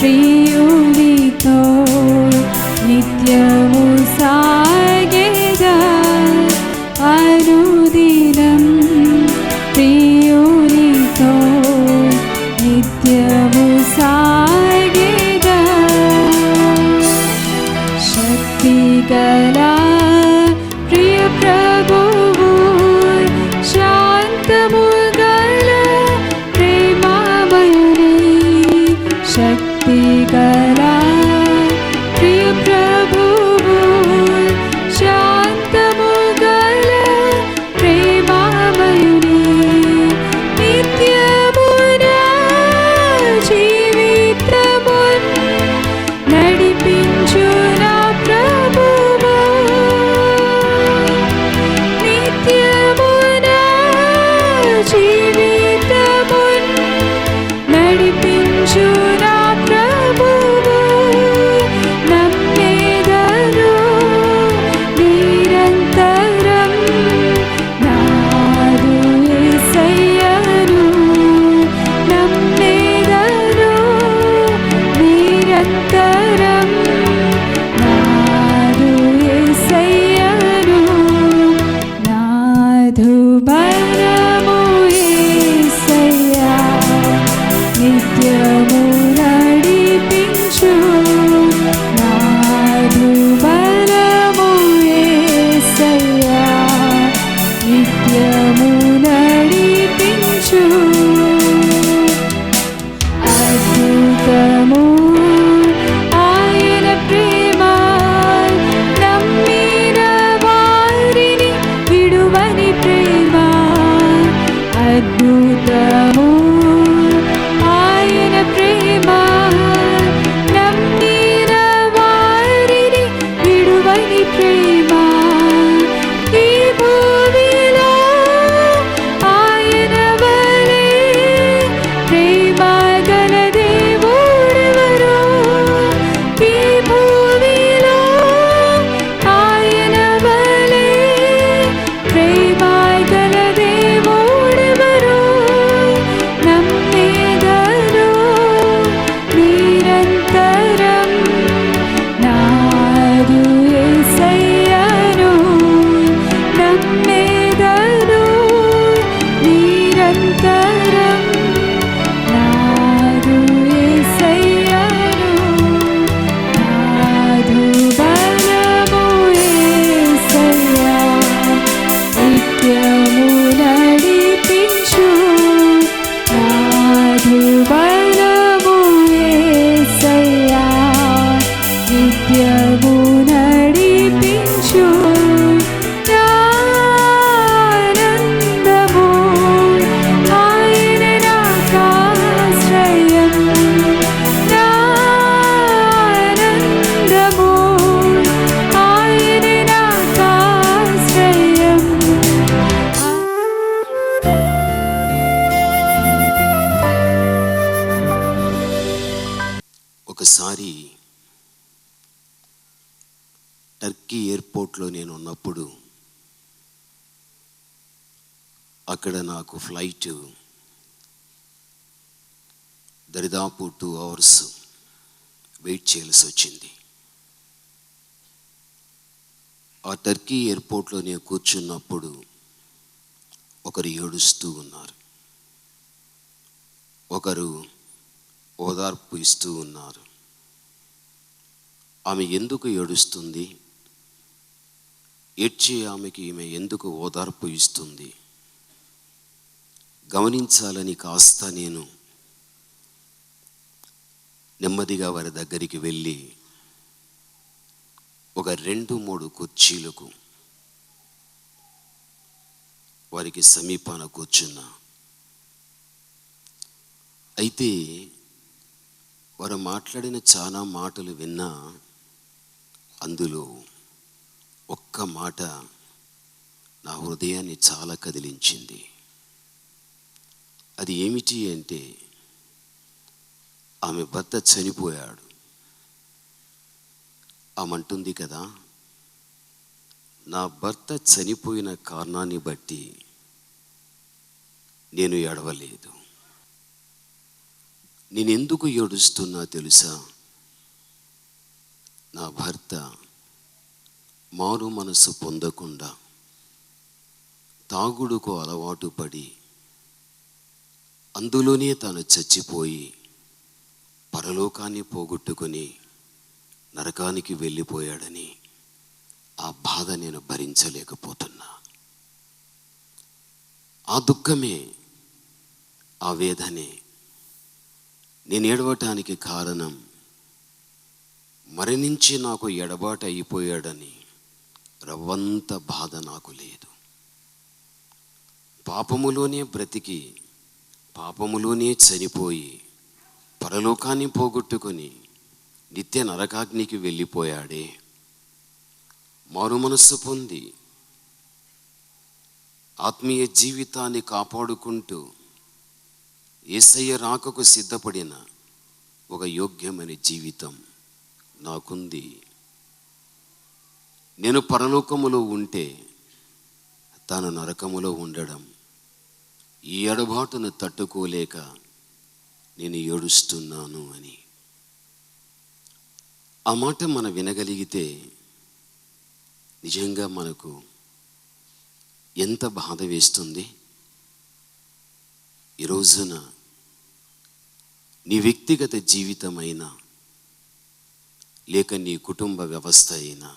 ప్రియునితో నిత్యము సాగేదా అనుదినం ప్రియునితో నిత్యము సాగేదా శక్తి గల ప్రియ ప్రభువు శాంతము గల ప్రేమమయుని శక్తి గల ప్రియ ప్రభువు శాంతము గల ప్రేమమయుని నిత్యమున జీవితమున్ నడిపించు నా ప్రభువు నిత్యమున జీవితమున్ నడిపించు నా ప్రభువు నమ్మేదను నిరంతరం నాదు యేసయ్యను నమ్మేదను నిరంతరం నాదు యేసయ్యను నాదు బలము యేసయ్యా నిత్యము నడిపించు నాదు బలము యేసయ్యా నిత్యము నడిపించు అద్భుతము ఆయన ప్రేమ నమ్మిన వారిని విడువని ప్రేమ అద్భుతము ఆయన ప్రేమ నమ్మిన వారిని విడువని ప్రేమ ఈ భూమిలో ఆయన వలె ప్రేమ గల దేవుడెవరు ఈ భూమిలో ఆయన వలె ప్రేమ గల దేవుడెవరు నమ్మేదను నిరంతరం నాదు యేసయ్యను నమ్మేదను నిరంతరం నాదు యేసయ్యను నాదు బలము యేసయ్యా నిత్యము నడిపించు నాదు బలము యేసయ్యా నిత్యము నడిపించు ఆనందము ఆయన నాకాశ్రయం ఆనందము ఆయన నాకాశ్రయం ఒకసారి టర్కీ ఎయిర్పోర్ట్లో నేను ఉన్నప్పుడు అక్కడ నాకు ఫ్లైట్ దరిదాపు 2 hours వెయిట్ చేయాల్సి వచ్చింది. ఆ టర్కీ ఎయిర్పోర్ట్లో నేను కూర్చున్నప్పుడు ఒకరు ఏడుస్తూ ఉన్నారు, ఒకరు ఓదార్పు ఇస్తూ ఉన్నారు. ఆమె ఎందుకు ఏడుస్తుంది, ఏడ్చే ఆమెకి ఈమె ఎందుకు ఓదార్పు ఇస్తుంది గమనించాలని కాస్త నేను నెమ్మదిగా వారి దగ్గరికి వెళ్ళి ఒక 2-3 కుర్చీలకు వారికి సమీపాన కూర్చున్నా. అయితే వారు మాట్లాడిన చాలా మాటలు విన్నా, అందులో ఒక్క మాట నా హృదయాన్ని చాలా కదిలించింది. అది ఏమిటి అంటే, ఆమె భర్త చనిపోయాడు. ఆమె అంటుంది కదా, నా భర్త చనిపోయిన కారణాన్ని బట్టి నేను ఏడవలేదు, నేనెందుకు ఏడుస్తున్నా తెలుసా? నా భర్త మారు మనసు పొందకుండా తాగుడుకు అలవాటు పడి అందులోనే తాను చచ్చిపోయి పరలోకాన్ని పోగొట్టుకొని నరకానికి వెళ్ళిపోయాడని ఆ బాధ నేను భరించలేకపోతున్నా. ఆ దుఃఖమే, ఆ వేదనే నేను ఏడవటానికి కారణం. మరణించి నాకు ఎడబాటు అయిపోయాడని రవ్వంత బాధ నాకు లేదు. పాపములోనే బ్రతికి పాపములోనే చనిపోయి పరలోకాన్ని పోగొట్టుకొని నిత్య నరకాగ్నికి వెళ్ళిపోయాడే. మారు మనస్సు పొంది ఆత్మీయ జీవితాన్ని కాపాడుకుంటూ యేసయ్య రాకకు సిద్ధపడిన ఒక యోగ్యమైన జీవితం నాకుంది. నేను పరలోకములో ఉంటే తాను నరకములో ఉండడం, ఈ ఎడబాటును తట్టుకోలేక నేను ఏడుస్తున్నాను అని. ఆ మాట మనం వినగలిగితే నిజంగా మనకు ఎంత బాధ వేస్తుంది. ఈ రోజున నీ వ్యక్తిగత జీవితమైనా లేక నీ కుటుంబ వ్యవస్థ అయినా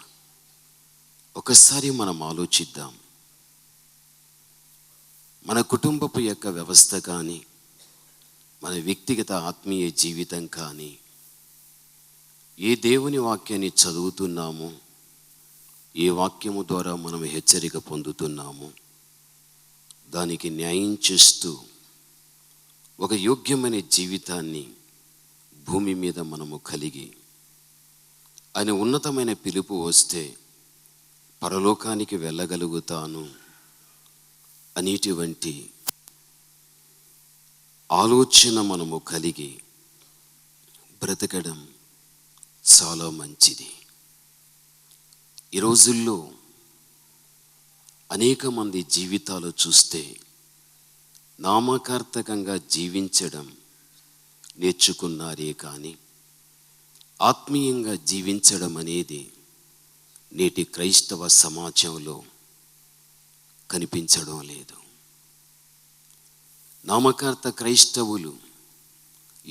ఒకసారి మనం ఆలోచిద్దాం. మన కుటుంబపు యొక్క వ్యవస్థ కానీ, మన వ్యక్తిగత ఆత్మీయ జీవితం కానీ, ఏ దేవుని వాక్యాన్ని చదువుతున్నామో, ఏ వాక్యము ద్వారా మనం హెచ్చరిక పొందుతున్నామో దానికి న్యాయం చేస్తూ ఒక యోగ్యమైన జీవితాన్ని భూమి మీద మనము కలిగి ఆయన ఉన్నతమైన పిలుపు వస్తే పరలోకానికి వెళ్ళగలుగుతాను అనేటువంటి ఆలోచన మనము కలిగి బ్రతకడం చాలా మంచిది. ఈ రోజుల్లో అనేక మంది జీవితాలు చూస్తే నామకార్థకంగా జీవించడం నేర్చుకున్నారే కానీ ఆత్మీయంగా జీవించడం అనేది నేటి క్రైస్తవ సమాజంలో కనిపించడం లేదు. నామకార్థ క్రైస్తవులు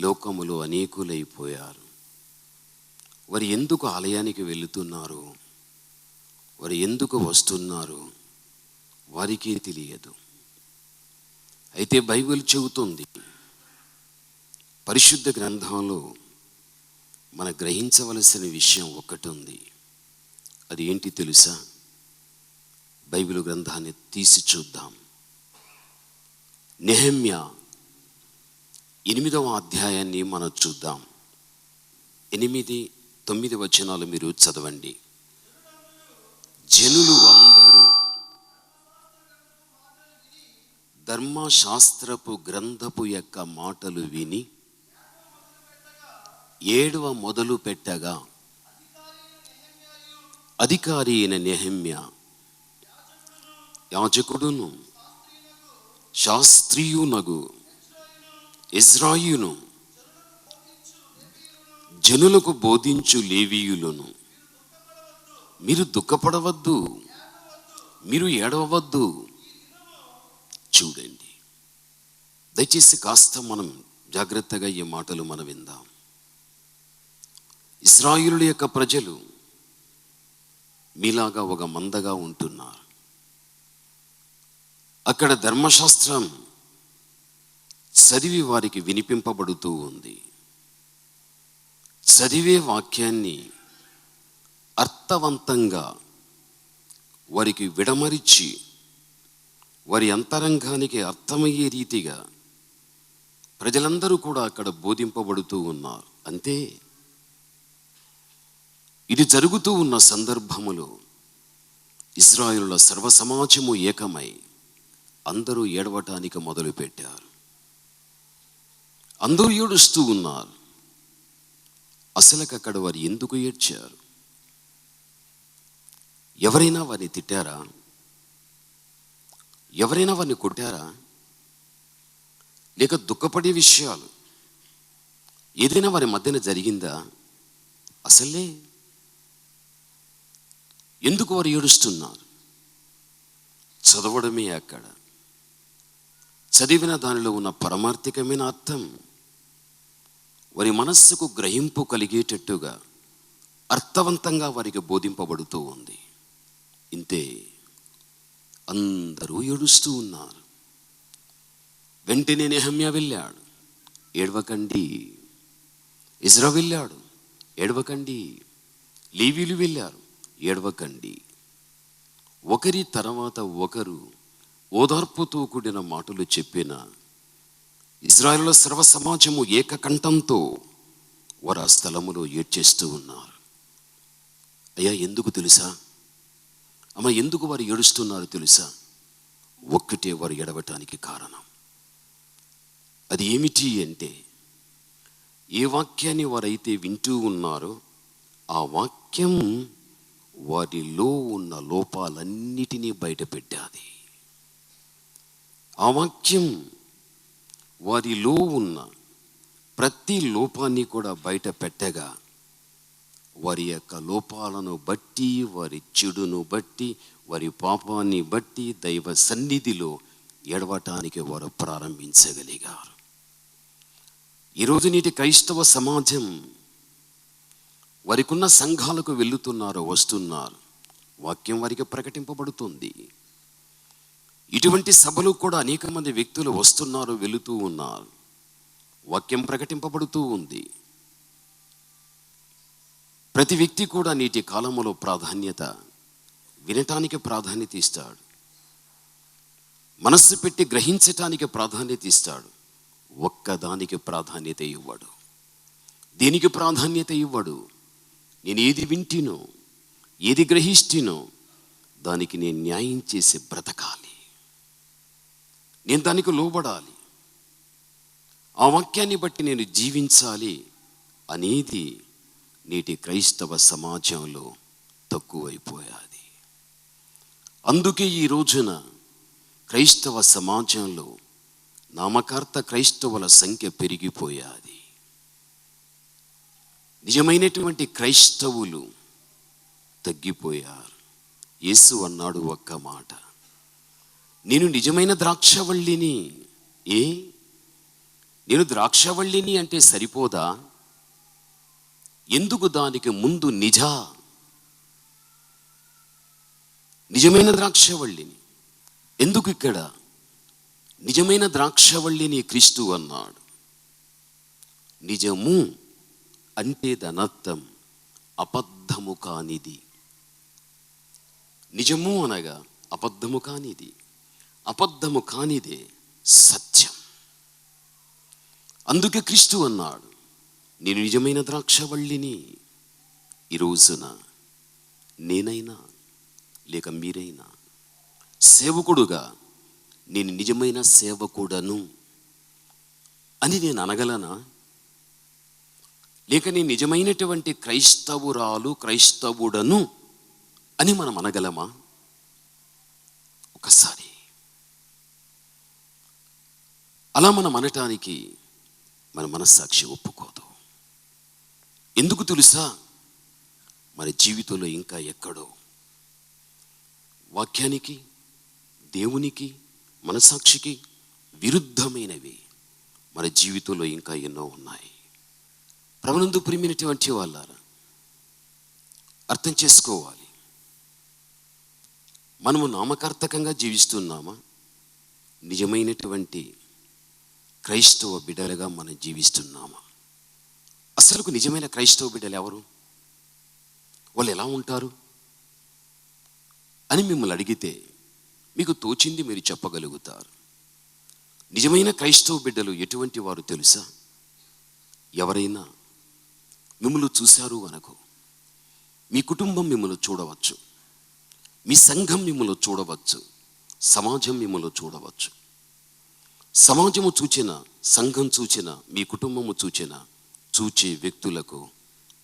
లోకములో అనేకులైపోయారు. వారు ఎందుకు ఆలయానికి వెళుతున్నారు, వారు ఎందుకు వస్తున్నారు వారికే తెలియదు. అయితే బైబిల్ చెబుతుంది, పరిశుద్ధ గ్రంథంలో మనం గ్రహించవలసిన విషయం ఒకటి ఉంది. అది ఏంటి తెలుసా? బైబిల్ గ్రంథాన్ని తీసి చూద్దాం. నెహెమ్యా 8వ అధ్యాయాన్ని మనం చూద్దాం. 8, 9 వచనాలు మీరు చదవండి. జనులు అందరూ ధర్మశాస్త్రపు గ్రంథపు యొక్క మాటలు విని ఏడవ మొదలు పెట్టగా అధికారి అయిన నెహెమ్యా యాజకుడును శాస్త్రీయునగు ఇజ్రాయిలును జనులకు బోధించు లేవీయులను మీరు దుఃఖపడవద్దు, మీరు ఏడవవద్దు. చూడండి, దయచేసి కాస్త మనం జాగ్రత్తగా ఈ మాటలు మనం విందాం. ఇశ్రాయేలు యొక్క ప్రజలు మీలాగా ఒక మందగా ఉంటున్నారు. అక్కడ ధర్మశాస్త్రం చదివి వారికి వినిపింపబడుతూ ఉంది. చదివే వాక్యాన్ని అర్థవంతంగా వారికి విడమరిచి వారి అంతరంగానికి అర్థమయ్యే రీతిగా ప్రజలందరూ కూడా అక్కడ బోధింపబడుతూ ఉన్నారు. అంతే. ఇది జరుగుతూ ఉన్న సందర్భములో ఇశ్రాయేలుల సర్వసమాజము ఏకమై అందరూ ఏడవటానికి మొదలుపెట్టారు. అందరూ ఏడుస్తూ ఉన్నారు. అసలుకి అక్కడ వారు ఎందుకు ఏడ్చారు? ఎవరైనా వారిని తిట్టారా? ఎవరైనా వారిని కొట్టారా? లేక దుఃఖపడే విషయాలు ఏదైనా వారి మధ్యన జరిగిందా? అసలే. ఎందుకు వారు ఏడుస్తున్నారు? చదవడమే అక్కడ. చదివిన దానిలో ఉన్న పరమార్థికమైన అర్థం వారి మనస్సుకు గ్రహింపు కలిగేటట్టుగా అర్థవంతంగా వారికి బోధింపబడుతూ ఉంది. ఇంతే. అందరూ ఏడుస్తూ ఉన్నారు. వెంటనే నెహమ్యా వెళ్ళాడు, ఏడవకండి. ఇజ్రా వెళ్ళాడు, ఏడవకండి. లేవీలు వెళ్ళారు, ఏడవకండి. ఒకరి తర్వాత ఒకరు ఓదార్పుతో కూడిన మాటలు చెప్పిన ఇజ్రాయేలు సర్వ సమాజము ఏకకంఠంతో వారు ఆ స్థలములో ఏడ్చేస్తూ ఉన్నారు. అయ్యా, ఎందుకు తెలుసా? అమ్మ, ఎందుకు వారు ఏడుస్తున్నారు తెలుసా? ఒక్కటే వారు ఏడవటానికి కారణం. అది ఏమిటి అంటే, ఏ వాక్యాన్ని వారైతే వింటూ ఉన్నారో ఆ వాక్యం వారిలో ఉన్న లోపాలన్నిటినీ బయటపెట్టాది. ఆ వాక్యం వారిలో ఉన్న ప్రతి లోపాన్ని కూడా బయట పెట్టగా వారి యొక్క లోపాలను బట్టి, వారి చెడును బట్టి, వారి పాపాన్ని బట్టి దైవ సన్నిధిలో ఏడవటానికి వారు ప్రారంభించగలిగారు. ఈరోజు నేటి క్రైస్తవ సమాజం వారికున్న సంఘాలకు వెళుతున్నారు, వస్తున్నారు, వాక్యం వారికి ప్రకటింపబడుతుంది. ఇటువంటి సభలు కూడా అనేక మంది వ్యక్తులు వస్తున్నారు, వెళుతూ ఉన్నారు, వాక్యం ప్రకటింపబడుతూ ఉంది. ప్రతి వ్యక్తి కూడా నేటి కాలంలో ప్రాధాన్యత వినటానికి ప్రాధాన్యత ఇస్తాడు, మనస్సు పెట్టి గ్రహించటానికి ప్రాధాన్యత ఇస్తాడు. ఒక్కదానికి ప్రాధాన్యత ఇవ్వడు. దేనికి ప్రాధాన్యత ఇవ్వడు? నేను ఏది వింటినో, ఏది గ్రహిstiనో దానికి నేను న్యాయం చేసి బ్రతకాలి, నేను దానికి లోబడాలి, ఆ వాక్యాన్ని బట్టి నేను జీవించాలి అనేది నేటి క్రైస్తవ సమాజంలో తక్కువైపోయాది. అందుకే ఈ రోజున క్రైస్తవ సమాజంలో నామకార్థ క్రైస్తవుల సంఖ్య పెరిగిపోయాది. నిజమైనటువంటి క్రైస్తవులు తగ్గిపోయారు. యేసు అన్నాడు ఒక్క మాట, నేను నిజమైన ద్రాక్షవల్లిని. నేను ద్రాక్షవల్లిని అంటే సరిపోదా? ఎందుకు దానికి ముందు నిజమైన ద్రాక్షవల్లిని ఎందుకు ఇక్కడ? నిజమైన ద్రాక్షవల్లిని క్రీస్తు అన్నాడు. నిజము అంటే దానర్థం అబద్ధము కానిది. నిజము అనగా అబద్ధము కానిది, అబద్ధము కానిదే సత్యం. అందుకే క్రీస్తు అన్నాడు, నేను నిజమైన ద్రాక్షవల్లిని. ఈ రోజున నేనైనా లేక మీరైనా సేవకుడుగా నేను నిజమైన సేవకుడను అని నేను అనగలనా? లేక నేను నిజమైనటువంటి క్రైస్తవురాలు, క్రైస్తవుడను అని మనం అనగలమా? ఒకసారి అలా మనం అనటానికి మన మనస్సాక్షి ఒప్పుకోదు. ఎందుకు తెలుసా? మన జీవితంలో ఇంకా ఎక్కడో వాక్యానికి, దేవునికి, మనసాక్షికి విరుద్ధమైనవి మన జీవితంలో ఇంకా ఎన్నో ఉన్నాయి. ప్రభునందు ప్రియమైనటువంటి వాళ్ళారా, అర్థం చేసుకోవాలి. మనము నామకార్థకంగా జీవిస్తున్నామా? నిజమైనటువంటి క్రైస్తవ బిడ్డలుగా మనం జీవిస్తున్నామా? అసలుకు నిజమైన క్రైస్తవ బిడ్డలు ఎవరు? వాళ్ళు ఎలా ఉంటారు అని మిమ్మల్ని అడిగితే మీకు తోచింది మీరు చెప్పగలుగుతారు. నిజమైన క్రైస్తవ బిడ్డలు ఎటువంటి వారు తెలుసా? ఎవరైనా మిమ్మల్ని చూశారు అనుకో, మీ కుటుంబం మిమ్మల్ని చూడవచ్చు, మీ సంఘం మిమ్మల్ని చూడవచ్చు, సమాజం మిమ్మల్ని చూడవచ్చు. సమాజము చూచిన, సంఘం చూచిన, మీ కుటుంబము చూచిన, చూచే వ్యక్తులకు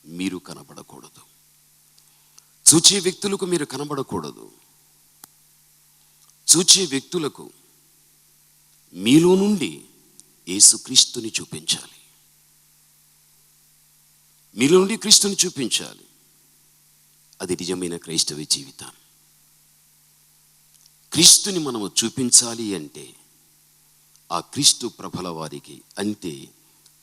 మీరు కనబడకూడదు. చూచే వ్యక్తులకు మీరు కనబడకూడదు. చూచే వ్యక్తులకు మీలో నుండి యేసుక్రీస్తుని చూపించాలి. మీలో నుండి క్రీస్తుని చూపించాలి. అది నిజమైన క్రైస్తవ జీవితం. క్రీస్తుని మనము చూపించాలి అంటే ఆ క్రీస్తు ప్రభల వారికి, అంటే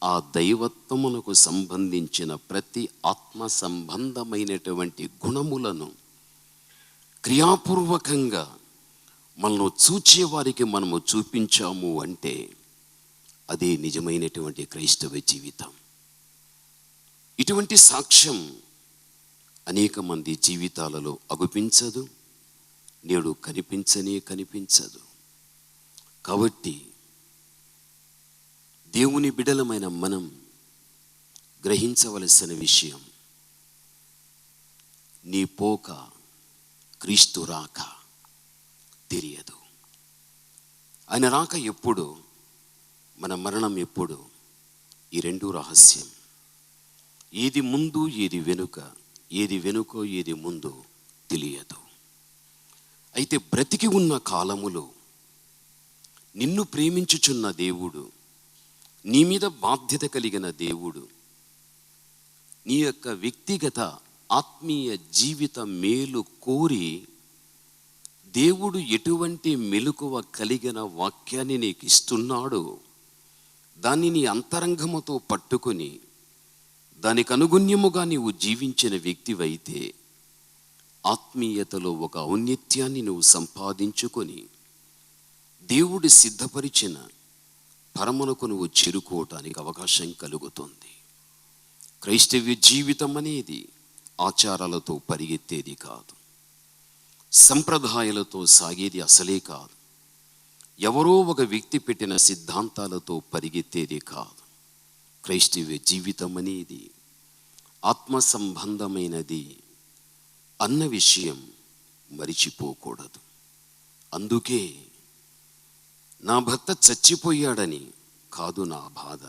ఆ దైవత్వమునకు సంబంధించిన ప్రతి ఆత్మ సంబంధమైనటువంటి గుణములను క్రియాపూర్వకంగా మనను చూచేవారికి మనము చూపించాము అంటే అదే నిజమైనటువంటి క్రైస్తవ జీవితం. ఇటువంటి సాక్ష్యం అనేక మంది జీవితాలలో అగుపించదు, నేడు కనిపించదు. కాబట్టి దేవుని బిడలమైన మనం గ్రహించవలసిన విషయం, నీ పోక క్రీస్తు రాక తెలియదు. ఆయన రాక ఎప్పుడు, మన మరణం ఎప్పుడు, ఈ రెండు రహస్యం. ఏది ముందు ఏది వెనుక, ఏది వెనుకో ఏది ముందు తెలియదు. అయితే బ్రతికి ఉన్న కాలములో నిన్ను ప్రేమించుచున్న దేవుడు, నీ మీద బాధ్యత కలిగిన దేవుడు, నీ యొక్క వ్యక్తిగత ఆత్మీయ జీవిత మేలు కోరి దేవుడు ఎటువంటి మెలకువ కలిగిన వాక్యాన్ని నీకు ఇస్తున్నాడో దాన్ని నీ అంతరంగముతో పట్టుకొని దానికి అనుగుణ్యముగా నీవు జీవించిన వ్యక్తివైతే ఆత్మీయతలో ఒక ఔన్నత్యాన్ని నువ్వు సంపాదించుకొని దేవుడు సిద్ధపరిచిన పరమునకు నువ్వు చేరుకోవటానికి అవకాశం కలుగుతుంది. క్రైస్తవ జీవితం అనేది ఆచారాలతో పరిగెత్తేది కాదు, సంప్రదాయాలతో సాగేది అసలే కాదు, ఎవరో ఒక వ్యక్తి పెట్టిన సిద్ధాంతాలతో పరిగెత్తేది కాదు. క్రైస్తవ జీవితం అనేది ఆత్మ సంబంధమైనది అన్న విషయం మరిచిపోకూడదు. అందుకే నా భర్త చచ్చిపోయాడని కాదు నా బాధ,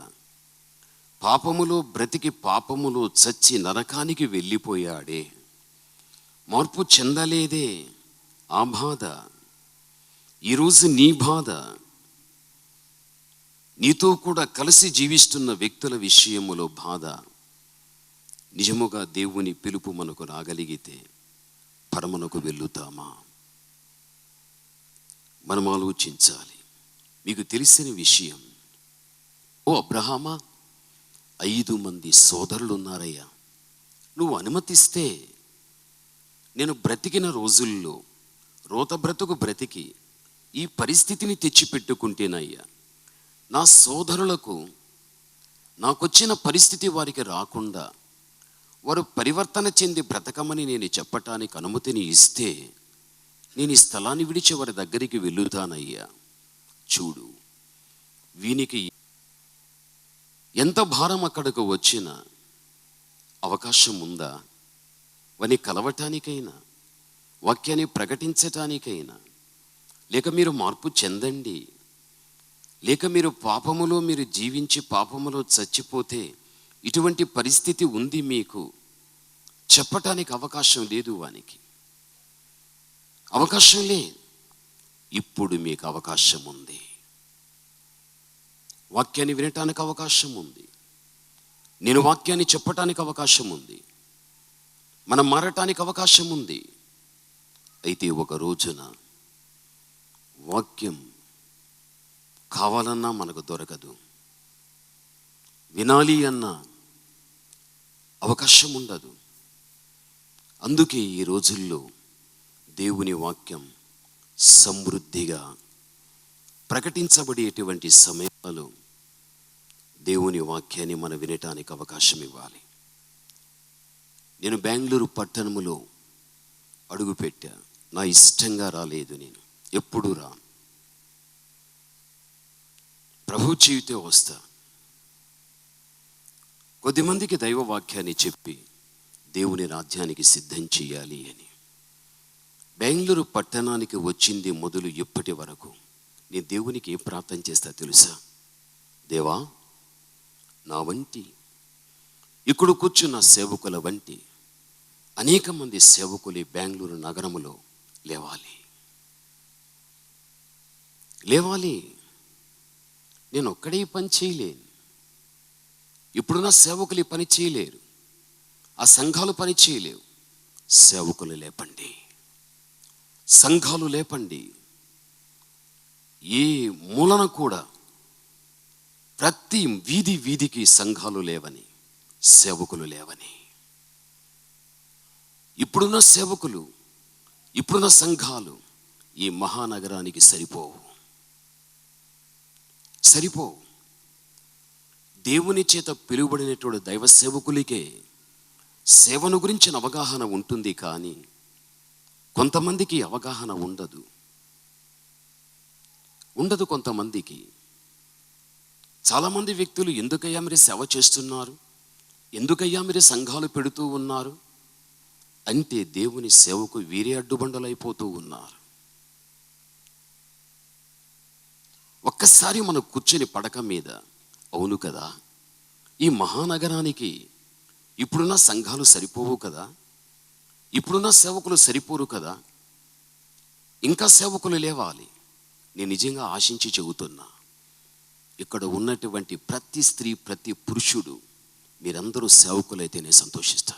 పాపములో బ్రతికి పాపములో చచ్చి నరకానికి వెళ్ళిపోయాడే, మార్పు చెందలేదే ఆ బాధ. ఈరోజు నీ బాధ, నీతో కూడా కలిసి జీవిస్తున్న వ్యక్తుల విషయములో బాధ. నిజముగా దేవుని పిలుపు మనకు రాగలిగితే పరమునకు వెళ్ళుతామా? మనం ఆలోచించాలి. మీకు తెలిసిన విషయం, ఓ అబ్రహామా, 5 మంది సోదరులు ఉన్నారయ్యా. నువ్వు అనుమతిస్తే నేను బ్రతికిన రోజుల్లో రోత బ్రతుకు బ్రతికి ఈ పరిస్థితిని తెచ్చిపెట్టుకుంటేనయ్యా, నా సోదరులకు నాకొచ్చిన పరిస్థితి వారికి రాకుండా వారు పరివర్తన చెంది బ్రతకమని నేను చెప్పటానికి అనుమతిని ఇస్తే నేను ఈ స్థలాన్ని విడిచి వారి దగ్గరికి వెళ్ళుతానయ్యా. చూడు, వీనికి ఎంత భారం అక్కడకు వచ్చినా అవకాశం ఉందా? వాని కలవటానికైనా, వాక్యాన్ని ప్రకటించటానికైనా, లేక మీరు మార్పు చెందండి, లేక మీరు పాపములో మీరు జీవించి పాపములో చచ్చిపోతే ఇటువంటి పరిస్థితి ఉంది మీకు చెప్పటానికి అవకాశం లేదు. వానికి అవకాశం లేదు. ఇప్పుడు మీకు అవకాశం ఉంది. వాక్యాన్ని వినటానికి అవకాశం ఉంది. నేను వాక్యాన్ని చెప్పటానికి అవకాశం ఉంది. మనం మారటానికి అవకాశం ఉంది. అయితే ఒక రోజున వాక్యం కావాలన్నా మనకు దొరకదు, వినాలి అన్న అవకాశం ఉండదు. అందుకే ఈ రోజుల్లో దేవుని వాక్యం సమృద్ధిగా ప్రకటించబడేటువంటి సమయాలు దేవుని వాక్యాన్ని మనం వినటానికి అవకాశం ఇవ్వాలి. నేను బెంగళూరు పట్టణములో అడుగుపెట్టా. నా ఇష్టంగా రాలేదు, నేను ఎప్పుడు రా, ప్రభు జీవితే వస్తా. కొద్దిమందికి దైవ వాక్యాన్ని చెప్పి దేవుని రాజ్యానికి సిద్ధం చేయాలి అని బెంగళూరు పట్టణానికి వచ్చింది మొదలు ఇప్పటి వరకు నేను దేవునికి ఏం ప్రార్థన చేస్తా తెలుసా? దేవా, నా వంటి ఇక్కడ కూర్చున్న సేవకుల వంటి అనేక మంది సేవకులు బెంగళూరు నగరములో లేవాలి. నేను ఒక్కడే పని చేయలేను. ఇప్పుడున్న సేవకులు ఈ పని చేయలేరు. ఆ సంఘాలు పని చేయలేవు. సేవకులు లేపండి, సంఘాలు లేపండి. ఏ మూలన కూడా ప్రతి వీధి వీధికి సంఘాలు లేవని, సేవకులు లేవని. ఇప్పుడున్న సేవకులు, ఇప్పుడున్న సంఘాలు ఈ మహానగరానికి సరిపోవు. దేవుని చేత పిలువబడినటువంటి దైవ సేవకులకే సేవను గురించిన అవగాహన ఉంటుంది, కానీ కొంతమందికి అవగాహన ఉండదు. కొంతమందికి. చాలామంది వ్యక్తులు ఎందుకయ్యా మీరు సేవ చేస్తున్నారు, ఎందుకయ్యా మీరు సంఘాలు పెడుతూ ఉన్నారు అంటే దేవుని సేవకు వీరే అడ్డుబండలైపోతూ ఉన్నారు. ఒక్కసారి మనం కూర్చొని పడక మీద, అవును కదా, ఈ మహానగరానికి ఇప్పుడున్న సంఘాలు సరిపోవు కదా, ఇప్పుడున్న సేవకులు సరిపోరు కదా, ఇంకా సేవకులు లేవాలి. నేను నిజంగా ఆశించి చెబుతున్నా, ఇక్కడ ఉన్నటువంటి ప్రతి స్త్రీ, ప్రతి పురుషుడు మీరందరూ సేవకులైతే నేను సంతోషిస్తా.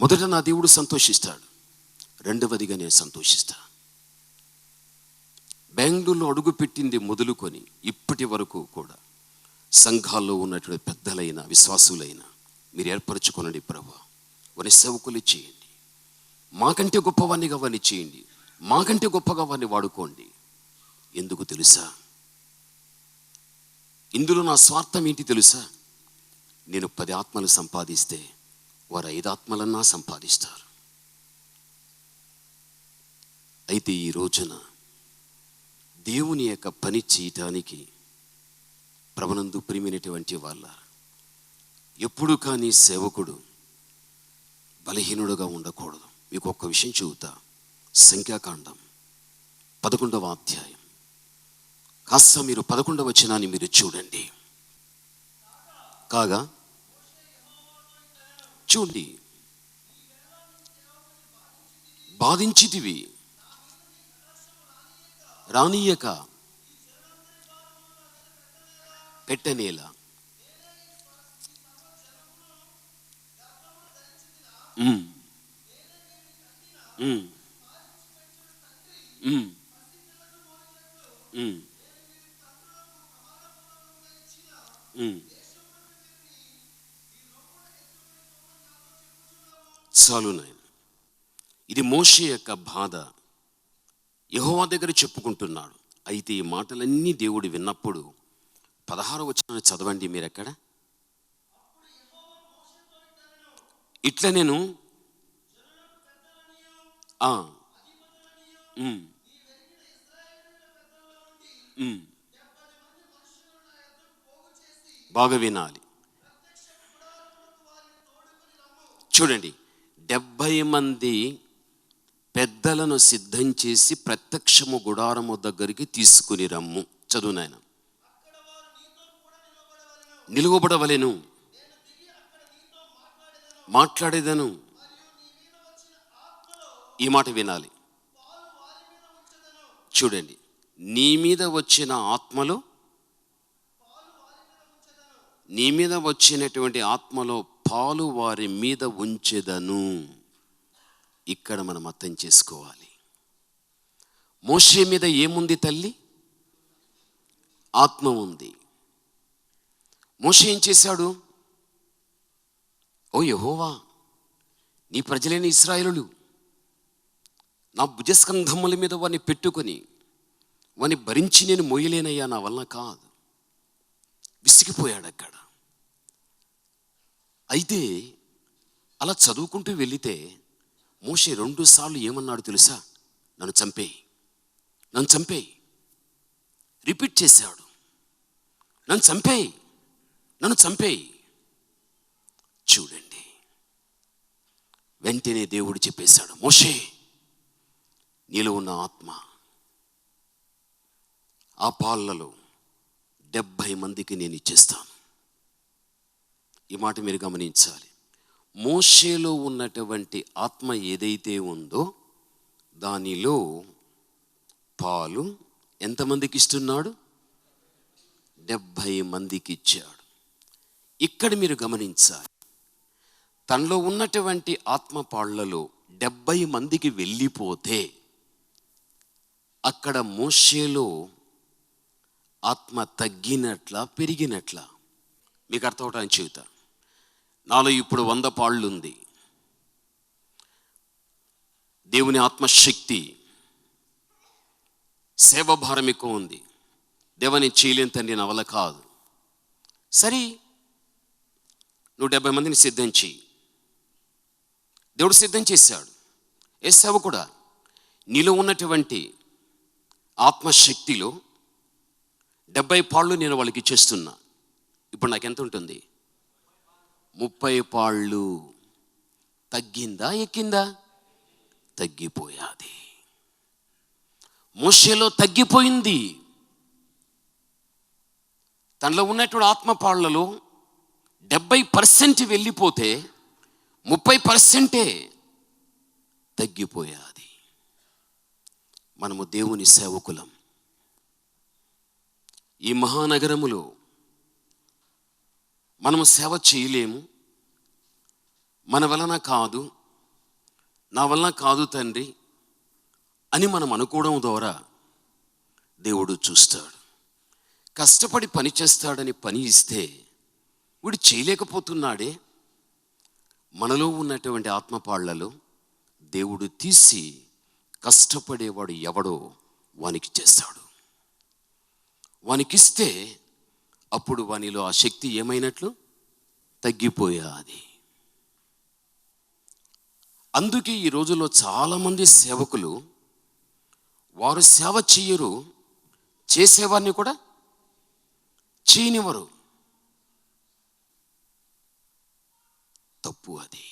మొదట నా దేవుడు సంతోషిస్తాడు, రెండవదిగా నేను సంతోషిస్తా. బెంగళూరులో అడుగుపెట్టింది మొదలుకొని ఇప్పటి వరకు కూడా సంఘాల్లో ఉన్నటువంటి పెద్దలైన విశ్వాసులైన మీరు ఏర్పరచుకోనండి ప్రభువా. వారిని సేవకులు చేయండి, మాకంటే గొప్పవాడినిగా వారిని చేయండి, మాకంటే గొప్పగా వారిని వాడుకోండి. ఎందుకు తెలుసా? ఇందులో నా స్వార్థం ఏంటి తెలుసా? నేను 10 ఆత్మలు సంపాదిస్తే వారు 5 ఆత్మలన్నా సంపాదిస్తారు. అయితే ఈ రోజున దేవుని యొక్క పని చేయటానికి ప్రభునందు ప్రియమైనటువంటి వాళ్ళ, ఎప్పుడు కానీ సేవకుడు బలహీనుడుగా ఉండకూడదు. మీకు ఒక్క విషయం చెబుతా. సంఖ్యాకాండం 11వ అధ్యాయం, కాస్త మీరు 11వ వచనాన్ని మీరు చూడండి. కాగా చూడండి, బాధించితివి రానీయక పెట్టనేలా. చాలు నాయన. ఇది మోషే యొక్క బాధ యెహోవా దగ్గర చెప్పుకుంటున్నాడు. అయితే ఈ మాటలన్నీ దేవుడు విన్నప్పుడు 16వ వచనాన్ని చదవండి మీరు. ఎక్కడ? ఇట్లా నేను బాగా వినాలి, చూడండి. 70 మంది పెద్దలను సిద్ధం చేసి ప్రత్యక్షము గుడారము దగ్గరికి తీసుకుని రమ్ము. చదువు నాయన. నిలువబడవలెను, మాట్లాడేదను. ఈ మాట వినాలి, చూడండి. నీ మీద వచ్చిన ఆత్మలో, నీ మీద వచ్చినటువంటి ఆత్మలో పాలు వారి మీద ఉంచెదను. ఇక్కడ మనం అర్థం చేసుకోవాలి, మోషే మీద ఏముంది తల్లి? ఆత్మ ఉంది. మోషే ఏం చేశాడు? ఓ యెహోవా, నీ ప్రజలైన ఇశ్రాయేలులు నా భుజస్కంధముల మీద వారిని పెట్టుకొని వారిని భరించి నేను మోయలేనయ్యా, నా వలన కాదు. విసిగిపోయాడు అక్కడ. అయితే అలా చదువుకుంటూ వెళితే మోషే 2 సార్లు ఏమన్నాడు తెలుసా? నన్ను చంపేయి, నన్ను చంపేయి. రిపీట్ చేశాడు, నన్ను చంపేయి, నన్ను చంపేయి. చూడండి, వెంటనే దేవుడు చెప్పేశాడు, మోషే, నీలో ఉన్న ఆత్మ ఆ పాళ్ళలో 70 మందికి నేను ఇచ్చేస్తాను. ఈ మాట మీరు గమనించాలి. మోషేలో ఉన్నటువంటి ఆత్మ ఏదైతే ఉందో దానిలో పాలు ఎంతమందికి ఇస్తున్నాడు? 70 మందికి ఇచ్చాడు. ఇక్కడ మీరు గమనించాలి, తనలో ఉన్నటువంటి ఆత్మపాళ్లలో 70 మందికి వెళ్ళిపోతే అక్కడ మోషేలో ఆత్మ తగ్గినట్ల పెరిగినట్ల? మీకు అర్థం అవడానికి చెబుతా. నాలో ఇప్పుడు 100 పాళ్ళు ఉంది. దేవుని ఆత్మశక్తి, సేవాభారం ఎక్కువ ఉంది. దేవని చేయలేని తండ్రి, నా వల్ల కాదు. సరే, నువ్వు 70 మందిని సిద్ధం చేయి. దేవుడు సిద్ధం చేశాడు. ఏ సేవ కూడా నీలో ఉన్నటువంటి ఆత్మశక్తిలో 70 పాళ్ళు నేను వాళ్ళకి ఇచ్చేస్తున్నా. ఇప్పుడు నాకెంత ఉంటుంది? 30 పాళ్ళు. తగ్గిందా ఎక్కిందా? తగ్గిపోయాది. మోషేలో తగ్గిపోయింది. తనలో ఉన్నటువంటి ఆత్మపాళ్లలో 70% వెళ్ళిపోతే 30% తగ్గిపోయాది. మనము దేవుని సేవకులం. ఈ మహానగరములో మనము సేవ చేయలేము. మన వలన కాదు, నా వలన కాదు తండ్రి అని మనం అనుకోవడం ద్వారా దేవుడు చూస్తాడు. కష్టపడి పని చేస్తాడని పని ఇస్తే వీడు చేయలేకపోతున్నాడే, మనలో ఉన్నటువంటి ఆత్మపాళ్లలో దేవుడు తీసి కష్టపడేవాడు ఎవడో వానికి చేస్తాడు. వానికిస్తే అప్పుడు వానిలో ఆ శక్తి ఏమైనట్లు? తగ్గిపోయాది. అందుకే ఈ రోజుల్లో చాలామంది సేవకులు వారు సేవ చెయ్యరు, చేసేవారిని కూడా చేయనివ్వరు. తప్పు అది.